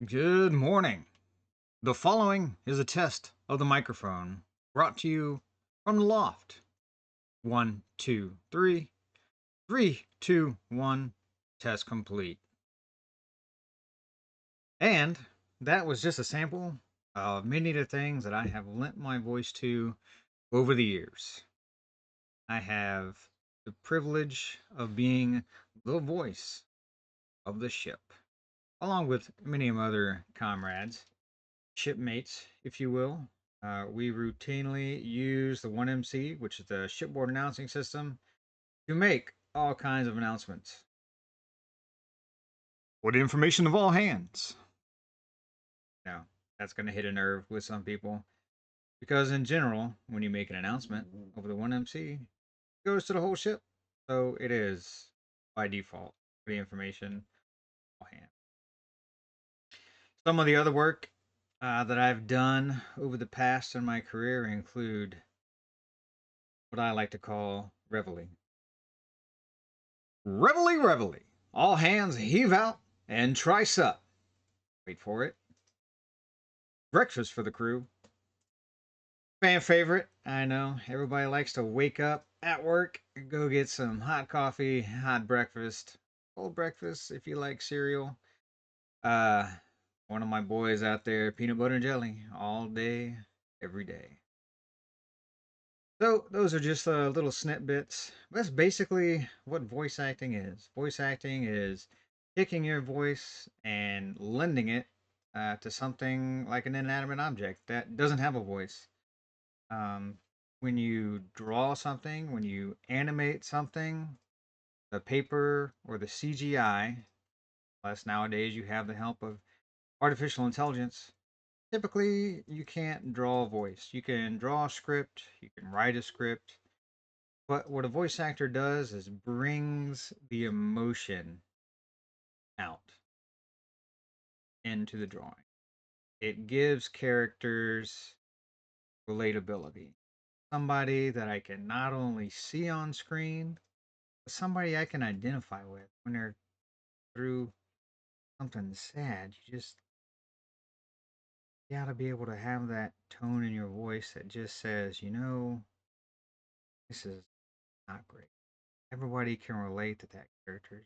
Good morning. The following is a test of the microphone brought to you from the loft. One, two, three. Three, two, one. Test complete. And that was just a sample of many of the things that I have lent my voice to over the years. I have the privilege of being the voice of the ship, along with many of my other comrades, shipmates, if you will. We routinely use the 1MC, which is the shipboard announcing system, to make all kinds of announcements. For the information of all hands. Now, that's going to hit a nerve with some people because, in general, when you make an announcement over the 1MC, it goes to the whole ship. So it is by default for the information of all hands. Some of the other work that I've done over the past in my career include what I like to call reveille. Reveille, reveille. All hands heave out and trice up. Wait for it. Breakfast for the crew. Fan favorite. I know everybody likes to wake up at work, go get some hot coffee, hot breakfast, cold breakfast if you like cereal. Uh, One of my boys out there, peanut butter and jelly all day, every day. So those are just little snippets. That's basically what voice acting is. Voice acting is taking your voice and lending it to something like an inanimate object that doesn't have a voice. Um, when you draw something, when you animate something, the paper or the CGI, unless nowadays you have the help of artificial intelligence, typically you can't draw a voice. You can draw a script, you can write a script, but what a voice actor does is brings the emotion out into the drawing. It gives characters relatability. Somebody that I can not only see on screen, but somebody I can identify with when they're through something sad. You gotta be able to have that tone in your voice that just says, this is not great. Everybody can relate to that character.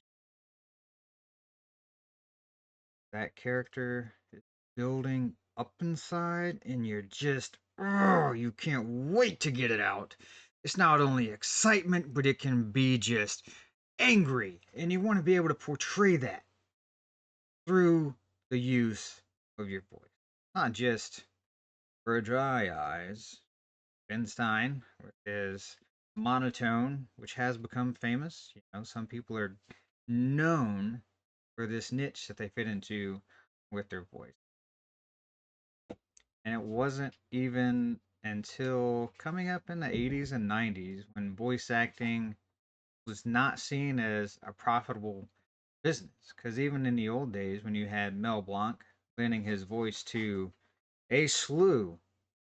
That character is building up inside, and you're just, oh, you can't wait to get it out. It's not only excitement, but it can be just angry, and you want to be able to portray that through the use of your voice. Not just for dry eyes. Benstein is monotone, which has become famous. Some people are known for this niche that they fit into with their voice. And it wasn't even until coming up in the 80s and 90s when voice acting was not seen as a profitable business. Because even in the old days, when you had Mel Blanc lending his voice to a slew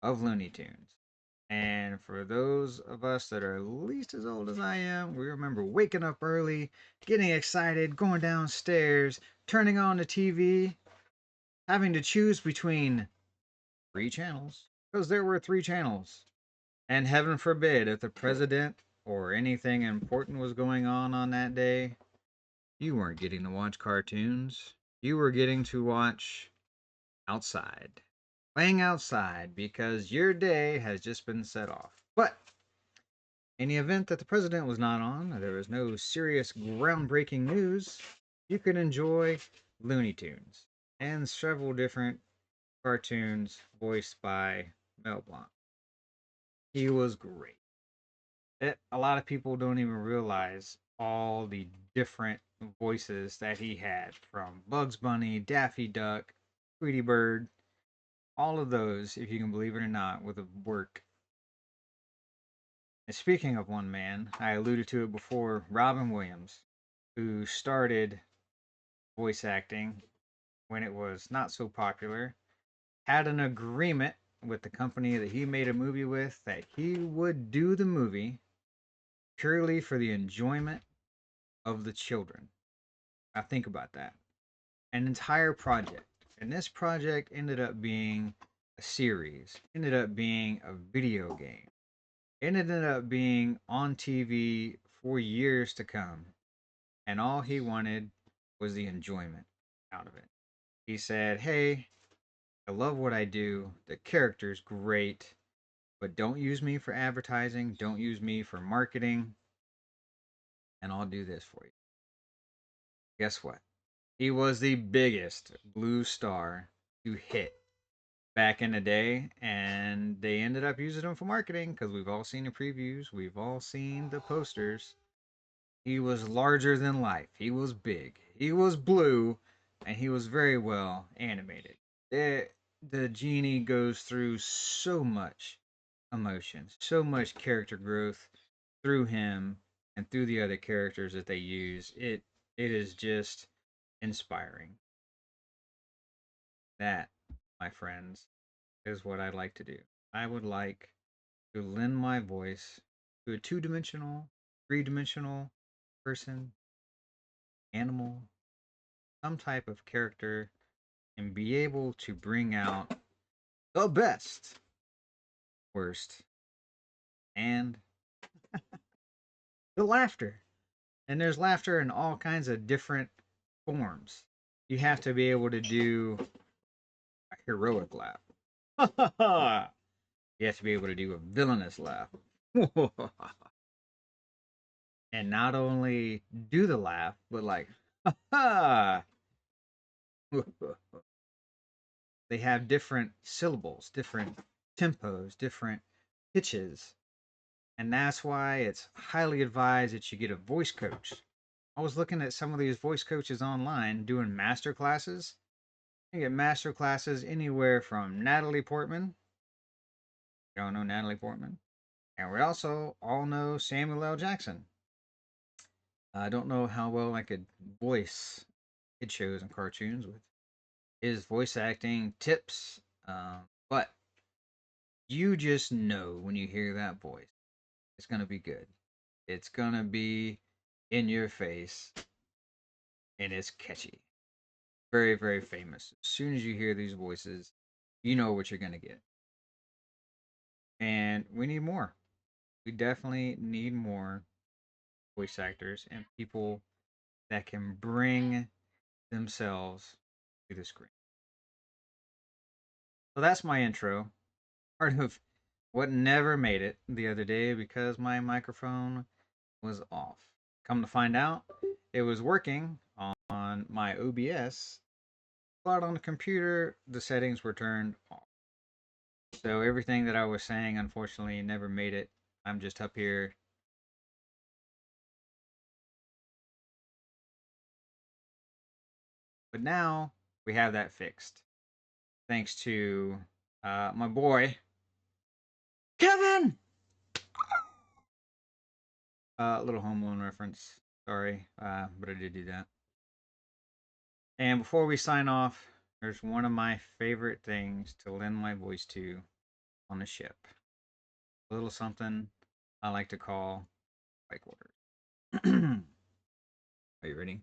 of Looney Tunes. And for those of us that are at least as old as I am, we remember waking up early, getting excited, going downstairs, turning on the TV, having to choose between three channels, because there were three channels. And heaven forbid, if the president or anything important was going on that day, you weren't getting to watch cartoons. You were getting to watch outside, playing outside, because your day has just been set off. But in the event that the president was not on, there was no serious groundbreaking news, you could enjoy Looney Tunes and several different cartoons voiced by Mel Blanc. He was great. A lot of people don't even realize all the different voices that he had, from Bugs Bunny, Daffy Duck, Tweety Bird, all of those, if you can believe it or not, with a work. And speaking of one man, I alluded to it before, Robin Williams, who started voice acting when it was not so popular, had an agreement with the company that he made a movie with that he would do the movie purely for the enjoyment of the children. Now think about that. An entire project, And this project ended up being a series, ended up being a video game, it ended up being on TV for years to come. And all he wanted was the enjoyment out of it. He said, "Hey, I love what I do. The character's great, but don't use me for advertising. Don't use me for marketing. And I'll do this for you." Guess what? He was the biggest blue star to hit back in the day, and they ended up using him for marketing because we've all seen the previews, we've all seen the posters. He was larger than life. He was big. He was blue, and he was very well animated. The genie goes through so much emotion, so much character growth through him and through the other characters that they use. It is just inspiring. That, my friends, is what I'd like to do. I would like to lend my voice to a two-dimensional, three-dimensional person, animal, some type of character, and be able to bring out the best, worst, and the laughter. And there's laughter in all kinds of different forms. You have to be able to do a heroic laugh. You have to be able to do a villainous laugh. And not only do the laugh, but like, ha. They have different syllables, different tempos, different pitches. And that's why it's highly advised that you get a voice coach. I was looking at some of these voice coaches online doing master classes. You get master classes anywhere from Natalie Portman. Y'all know Natalie Portman. And we also all know Samuel L. Jackson. I don't know how well I could voice kid shows and cartoons with his voice acting tips, but you just know when you hear that voice, it's gonna be good. It's gonna be in your face, and it's catchy. Very, very famous. As soon as you hear these voices, you know what you're gonna get. And we need more. We definitely need more voice actors and people that can bring themselves to the screen. So that's my intro. Part of what never made it the other day because my microphone was off. Come to find out, it was working on my OBS, but on the computer, the settings were turned off. So everything that I was saying, unfortunately, never made it. I'm just up here. But now we have that fixed. Thanks to my boy, Kevin! A little Home Alone reference. Sorry, but I did do that. And before we sign off, there's one of my favorite things to lend my voice to on a ship. A little something I like to call flight quarters. Are you ready?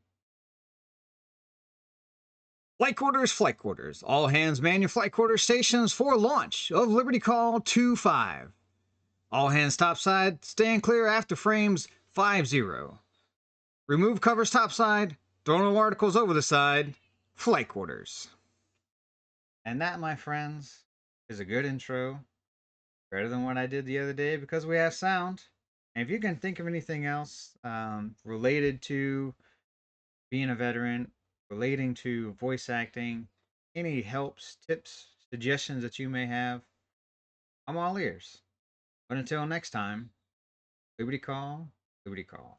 Flight quarters, flight quarters. All hands man your flight quarters stations for launch of Liberty Call 25. All hands topside, stand clear after frames 50. Remove covers topside, throw no articles over the side. Flight quarters. And that, my friends, is a good intro. Better than what I did the other day because we have sound. And if you can think of anything else related to being a veteran, relating to voice acting, any helps, tips, suggestions that you may have, I'm all ears. But until next time, Liberty Call, Liberty Call.